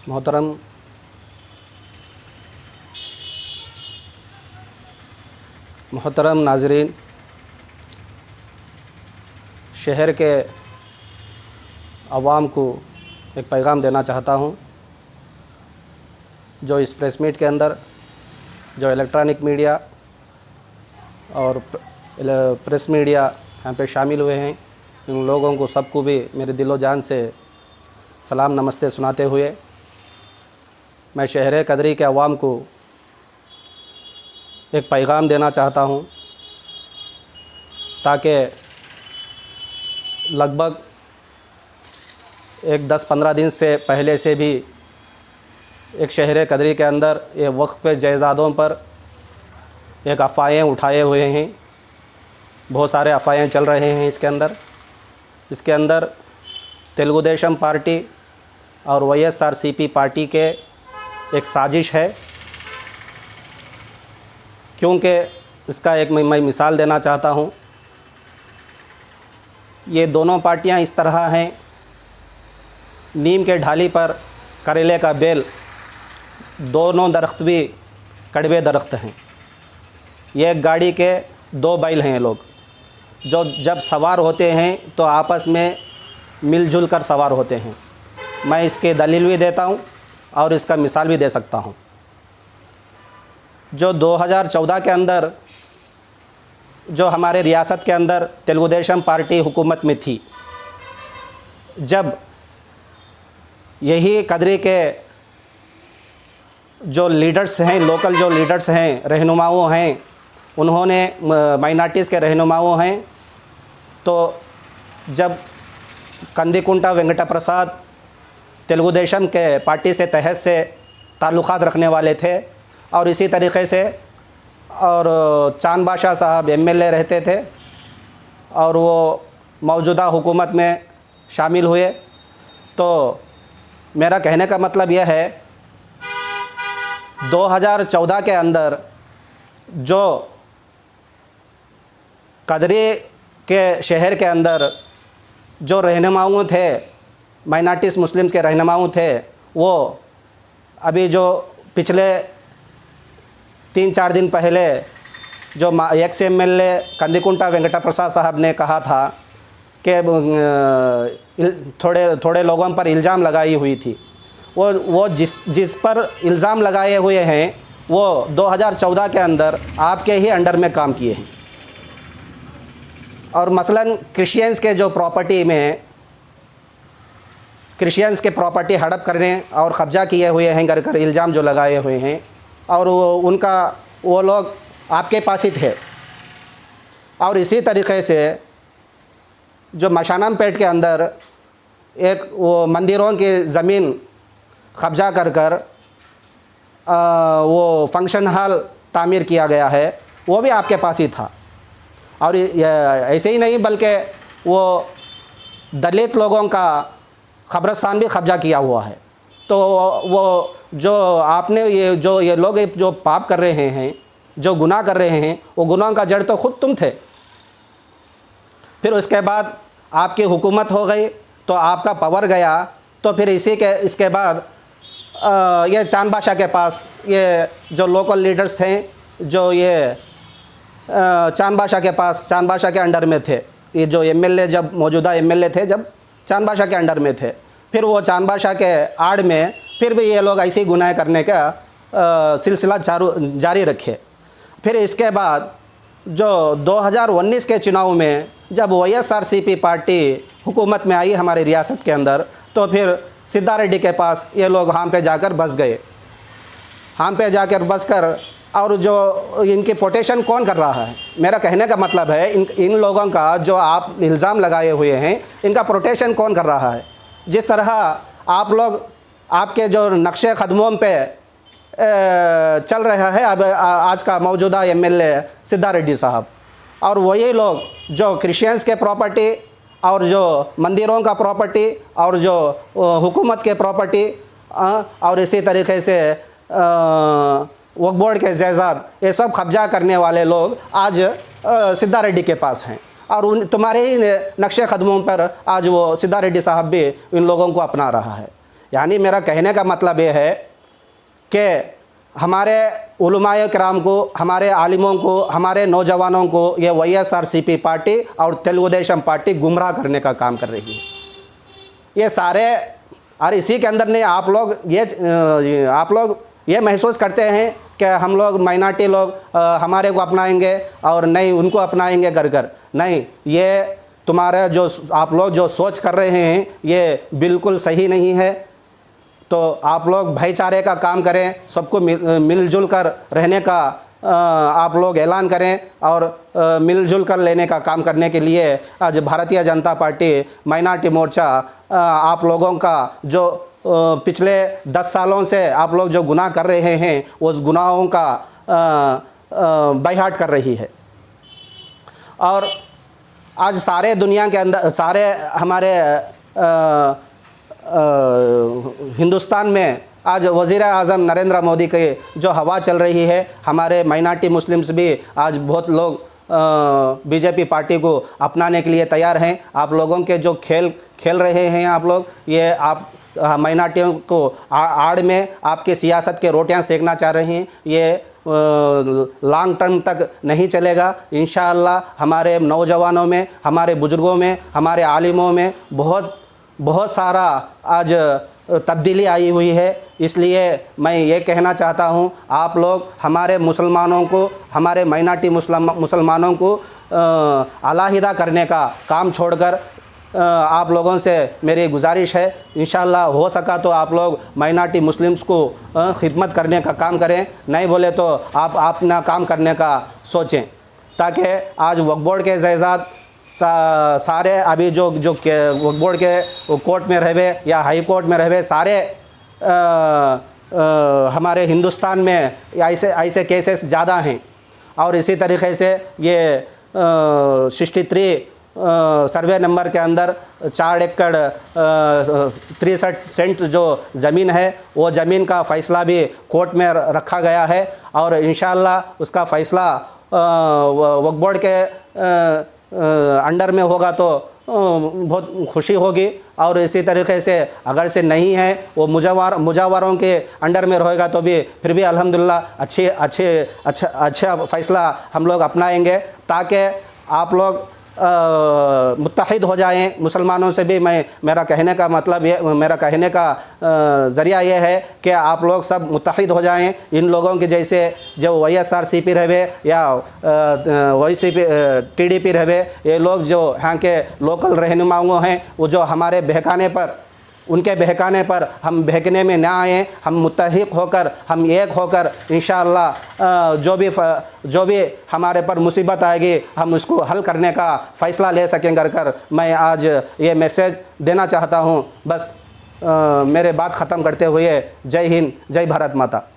मोहतरम नाज़रीन, शहर के अवाम को एक पैगाम देना चाहता हूँ। जो इस प्रेस मीट के अंदर जो इलेक्ट्रॉनिक मीडिया और प्रेस मीडिया यहाँ पे शामिल हुए हैं, इन लोगों को सबको भी मेरे दिलो जान से सलाम नमस्ते सुनाते हुए मैं शहर कदरी के अवाम को एक पैगाम देना चाहता हूँ, ताकि लगभग एक 10-15 दिन से पहले से भी एक शहर कदरी के अंदर ये वक्फ जायदादों पर एक अफ़वाहें उठाए हुए हैं। बहुत सारे अफ़वाहें चल रहे हैं इसके अंदर तेलुगु देशम पार्टी और YSRCP पार्टी के एक साजिश है। क्योंकि इसका एक मैं मिसाल देना चाहता हूँ। ये दोनों पार्टियाँ इस तरह हैं, नीम के ढाली पर करेले का बेल, दोनों दरख्त भी कड़वे दरख्त हैं। ये एक गाड़ी के दो बैल हैं। ये लोग जो जब सवार होते हैं तो आपस में मिलजुल कर सवार होते हैं। मैं इसके दलील भी देता हूँ और इसका मिसाल भी दे सकता हूँ। जो 2014 के अंदर जो हमारे रियासत के अंदर तेलुगु देशम पार्टी हुकूमत में थी, जब यही कदरी के जो लीडर्स हैं, लोकल जो लीडर्स हैं, रहनुमाओं हैं, उन्होंने माइनॉरिटीज़ के रहनुमाओं हैं, तो जब कंदिकुंटा वेंकटा प्रसाद तेलुगु देशम के पार्टी से तहत से ताल्लुक़ात रखने वाले थे और इसी तरीक़े से और चांद बादशाह साहब MLA रहते थे और वो मौजूदा हुकूमत में शामिल हुए। तो मेरा कहने का मतलब यह है, 2014 के अंदर जो कदरी के शहर के अंदर जो रहनुमाओं थे, माइनॉरिटीज़ मुस्लिम्स के रहनुमाओं थे, वो अभी जो पिछले 3-4 दिन पहले जो एक्स MLA कंदिकुंटा वेंकटा प्रसाद साहब ने कहा था कि थोड़े लोगों पर इल्ज़ाम लगाई हुई थी, वो जिस पर इल्ज़ाम लगाए हुए हैं वो 2014 के अंदर आपके ही अंडर में काम किए हैं। और मसलन क्रिश्चियंस के जो प्रॉपर्टी में क्रिश्चियंस के प्रॉपर्टी हड़प करने और कब्ज़ा किए हुए हैं कर इल्ज़ाम जो लगाए हुए हैं, और वो लोग आपके पास ही थे। और इसी तरीक़े से जो मशानम पेट के अंदर एक वो मंदिरों की ज़मीन कब्ज़ा कर वो फंक्शन हॉल तामीर किया गया है, वो भी आपके पास ही था। और ऐसे ही नहीं बल्कि वो दलित लोगों का कब्रिस्तान भी कब्ज़ा किया हुआ है। तो वो जो आपने ये लोग जो पाप कर रहे हैं, जो गुनाह कर रहे हैं, वो गुनाह का जड़ तो ख़ुद तुम थे। फिर उसके बाद आपकी हुकूमत हो गई तो आपका पावर गया, तो फिर इसके बाद ये चांद बादशाह के पास ये जो लोकल लीडर्स थे, जो ये चांद बादशाह के अंडर में थे, ये जो MLA जब मौजूदा MLA थे, जब चांद बादशाह के अंडर में थे, फिर वो चांद बादशाह के आड़ में फिर भी ये लोग ऐसे ही गुनाह करने का सिलसिला जारी रखे। फिर इसके बाद जो 2019 के चुनाव में जब YSRCP पार्टी हुकूमत में आई हमारी रियासत के अंदर, तो फिर सिद्धा रेड्डी के पास ये लोग हम पे जाकर बस गए। हम पे जाकर बस कर, और जो इनकी प्रोटेक्शन कौन कर रहा है? मेरा कहने का मतलब है इन लोगों का जो आप इल्ज़ाम लगाए हुए हैं, इनका प्रोटेक्शन कौन कर रहा है? जिस तरह आप लोग आपके जो नक्शे कदमों पे चल रहा है अब आज का मौजूदा MLA सिद्धा रेड्डी साहब, और वही लोग जो क्रिश्चियंस के प्रॉपर्टी और जो मंदिरों का प्रॉपर्टी और जो हुकूमत के प्रॉपर्टी और इसी तरीके से वक्फ बोर्ड के जायदाद, ये सब कब्जा करने वाले लोग आज सिद्धा रेड्डी के पास हैं। और तुम्हारे ही नक्शे कदमों पर आज वो सिद्धा रेड्डी साहब भी इन लोगों को अपना रहा है। यानी मेरा कहने का मतलब ये है कि हमारे उलमाए किराम को, हमारे आलिमों को, हमारे नौजवानों को ये YSRCP पार्टी और तेलुगुदेशम पार्टी गुमराह करने का काम कर रही है। ये सारे, और इसी के अंदर नहीं, आप लोग ये महसूस करते हैं कि हम लोग माइनॉरिटी लोग हमारे को अपनाएंगे और नहीं उनको अपनाएंगे कर नहीं, ये तुम्हारा जो आप लोग जो सोच कर रहे हैं ये बिल्कुल सही नहीं है। तो आप लोग भाईचारे का काम करें, सबको मिलजुल कर रहने का आप लोग ऐलान करें और मिलजुल कर लेने का काम करने के लिए आज भारतीय जनता पार्टी माइनॉरिटी मोर्चा आप लोगों का जो पिछले 10 सालों से आप लोग जो गुनाह कर रहे हैं उस गुनाहों का बायहाट कर रही है। और आज सारे दुनिया के अंदर, सारे हमारे हिंदुस्तान में आज वज़ीर आज़म नरेंद्र मोदी की जो हवा चल रही है, हमारे माइनॉरिटी मुस्लिम्स भी आज बहुत लोग बीजेपी पार्टी को अपनाने के लिए तैयार हैं। आप लोगों के जो खेल रहे हैं आप लोग, ये आप माइनॉरिटियों को आड़ में आपके सियासत के रोटियां सेकना चाह रहे हैं, ये लॉन्ग टर्म तक नहीं चलेगा। इंशाअल्लाह हमारे नौजवानों में, हमारे बुज़ुर्गों में, हमारे आलिमों में बहुत सारा आज तब्दीली आई हुई है। इसलिए मैं ये कहना चाहता हूँ, आप लोग हमारे मुसलमानों को, हमारे माइनॉरिटी मुसलमानों को अलहदा करने का काम छोड़कर आप लोगों से मेरी गुजारिश है, इंशाअल्लाह हो सका तो आप लोग माइनॉरिटी मुस्लिम्स को खिदमत करने का काम करें, नहीं बोले तो आप अपना काम करने का सोचें, ताकि आज वक्फ बोर्ड के जायदाद सारे अभी जो वक्फ बोर्ड के कोर्ट में रहे या हाई कोर्ट में रहे सारे हमारे हिंदुस्तान में ऐसे केसेस ज़्यादा हैं। और इसी तरीक़े से ये 63 सर्वे नंबर के अंदर 4 एकड़ 63 सेंट जो ज़मीन है वो ज़मीन का फ़ैसला भी कोर्ट में रखा गया है और इंशाअल्लाह उसका फ़ैसला वक्फ बोर्ड के अंडर में होगा तो बहुत खुशी होगी। और इसी तरीक़े से अगर से नहीं है वो मुजावरों के अंडर में रहेगा तो भी फिर भी अल्हम्दुलिल्लाह अच्छा फ़ैसला हम लोग अपनाएंगे, ताकि आप लोग मुत्तहिद हो जाएं। मुसलमानों से भी मेरा कहने का मतलब ये, मेरा कहने का ज़रिया ये है कि आप लोग सब मुत्तहिद हो जाएं। इन लोगों के जैसे जो YSRCP रहे या TDP रहे, ये लोग जो यहाँ के लोकल रहनुमाओं हैं वो जो हमारे बहकाने पर, उनके बहकाने पर हम बहकने में ना आएँ, हम मुत्तहिद होकर, हम एक होकर इंशाअल्लाह जो भी हमारे पर मुसीबत आएगी हम उसको हल करने का फ़ैसला ले सकेंगे कर मैं आज ये मैसेज देना चाहता हूँ। बस मेरे बात ख़त्म करते हुए जय हिंद, जय भारत माता।